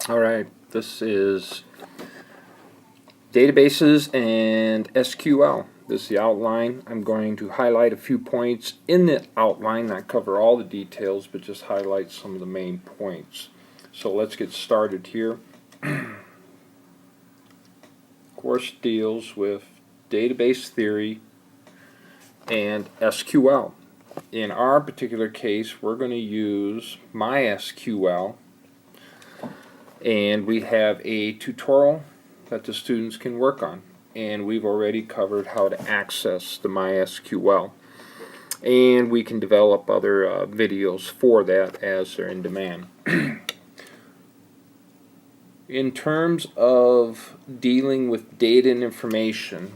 Alright, this is databases and SQL. This is the outline. I'm going to highlight a few points in the outline, not cover all the details, but just highlight some of the main points. So let's get started here. Course deals with database theory and SQL. In our particular case, we're going to use MySQL, and we have a tutorial that the students can work on, and we've already covered how to access the MySQL, and we can develop other videos for that as they're in demand. In terms of dealing with data and information,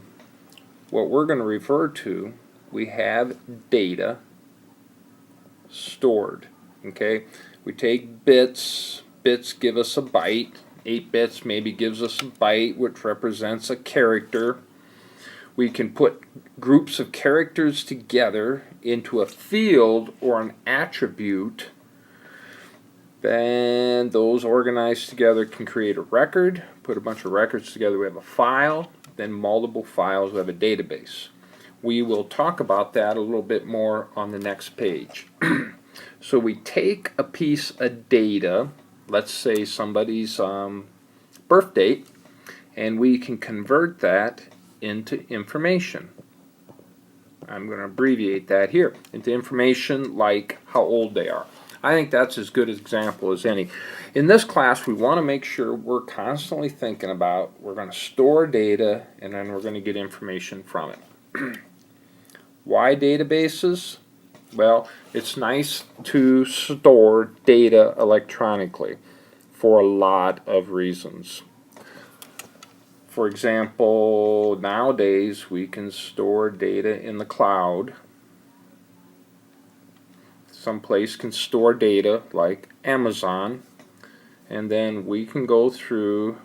what we're going to refer to, we have data stored. Okay, we take bits. Bits give us a byte. 8 bits maybe gives us a byte, which represents a character. We can put groups of characters together into a field or an attribute. Then those organized together can create a record. Put a bunch of records together, we have a file. Then multiple files, we have a database. We will talk about that a little bit more on the next page. So we take a piece of data, let's say somebody's birth date, and we can convert that into information. I'm going to abbreviate that here into information like how old they are. I think that's as good an example as any. In this class, we want to make sure we're constantly thinking about, we're going to store data and then we're going to get information from it. Why databases? Well, it's nice to store data electronically for a lot of reasons. For example, nowadays we can store data in the cloud. Some place can store data like Amazon, and then we can go through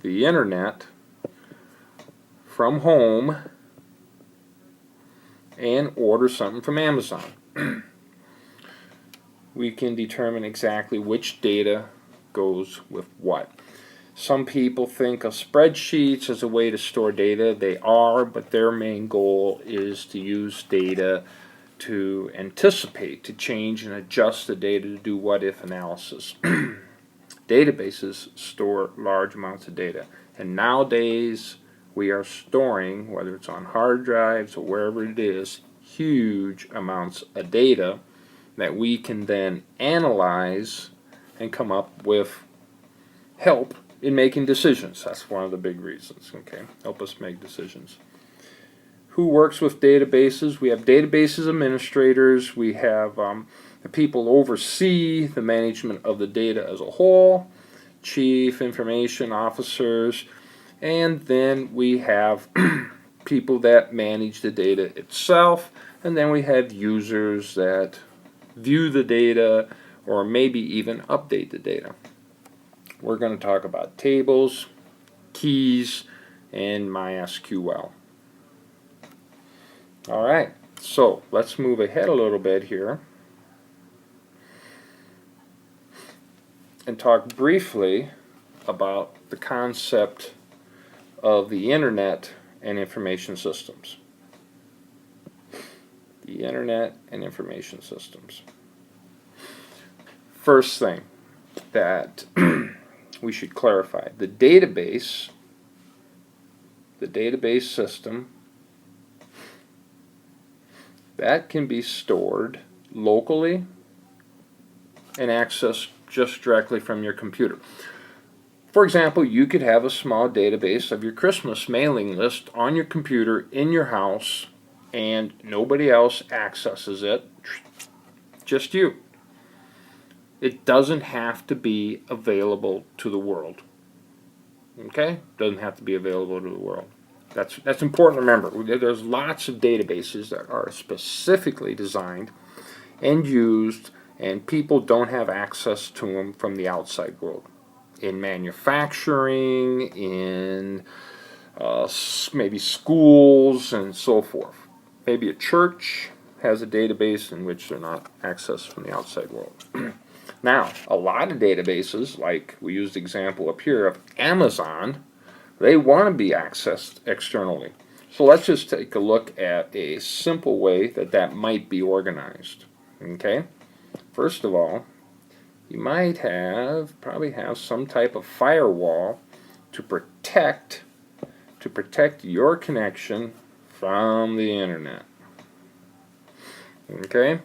the internet from home and order something from Amazon. We can determine exactly which data goes with what. Some people think of spreadsheets as a way to store data. They are, but their main goal is to use data to anticipate, to change and adjust the data to do what-if analysis. Databases store large amounts of data, and nowadays we are storing, whether it's on hard drives or wherever it is, huge amounts of data that we can then analyze and come up with help in making decisions. That's one of the big reasons. Okay, help us make decisions. Who works with databases? We have databases administrators. We have the people who oversee the management of the data as a whole, chief information officers, and then we have people that manage the data itself, and then we have users that view the data or maybe even update the data. We're going to talk about tables, keys, and MySQL. Alright, so let's move ahead a little bit here and talk briefly about the concept of the internet and information systems. The internet and information systems. First thing that we should clarify, the database system, that can be stored locally and accessed just directly from your computer. For example, you could have a small database of your Christmas mailing list on your computer in your house, and nobody else accesses it, just you. It doesn't have to be available to the world. Okay? It doesn't have to be available to the world. That's important to remember. There's lots of databases that are specifically designed and used, and people don't have access to them from the outside world. In manufacturing, in maybe schools, and so forth. Maybe a church has a database in which they're not accessed from the outside world. Now, a lot of databases, like we used the example up here of Amazon, they want to be accessed externally. So let's just take a look at a simple way that that might be organized. Okay? First of all, you might probably have some type of firewall to protect your connection from the internet. Okay?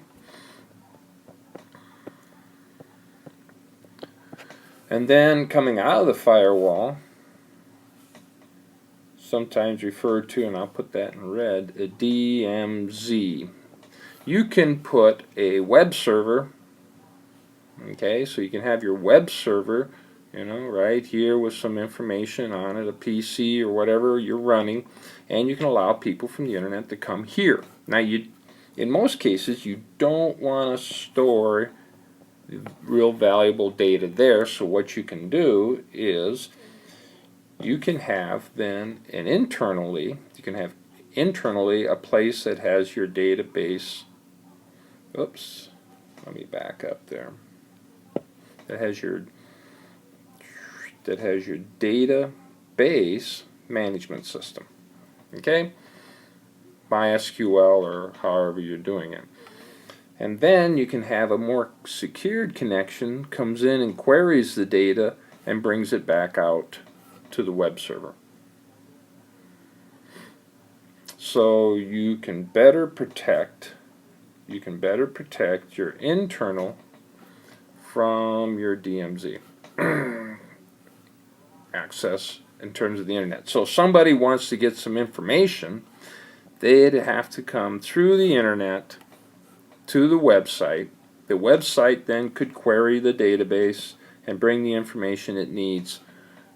And then coming out of the firewall, sometimes referred to, and I'll put that in red, a DMZ. You can put a web server, okay, so you can have your web server, you know, right here with some information on it, a PC or whatever you're running, and you can allow people from the internet to come here. Now, in most cases, you don't want to store real valuable data there, so what you can do is you can have then internally a place that has your database. Oops, let me back up there. That has your database management system. Okay? MySQL or however you're doing it. And then you can have a more secured connection, comes in and queries the data and brings it back out to the web server. So you can better protect your internal from your DMZ access in terms of the internet. So if somebody wants to get some information, they'd have to come through the internet to the website. The website then could query the database and bring the information it needs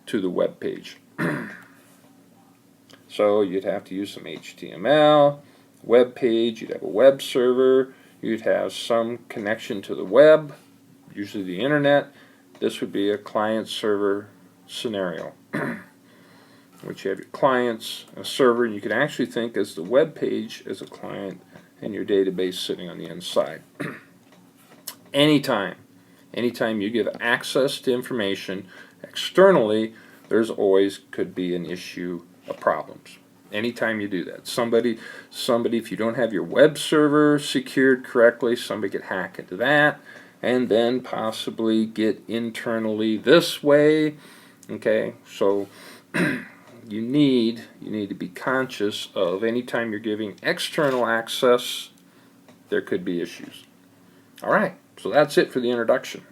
to the web page. So you'd have to use some HTML, web page, you'd have a web server, you'd have some connection to the web, usually the internet. This would be a client-server scenario, which you have your clients, a server, and you can actually think as the web page as a client and your database sitting on the inside. Anytime you give access to information externally, there's always could be an issue of problems. Anytime you do that, somebody, if you don't have your web server secured correctly, somebody could hack into that and then possibly get internally this way. Okay, so you need to be conscious of anytime you're giving external access, there could be issues. All right, so that's it for the introduction.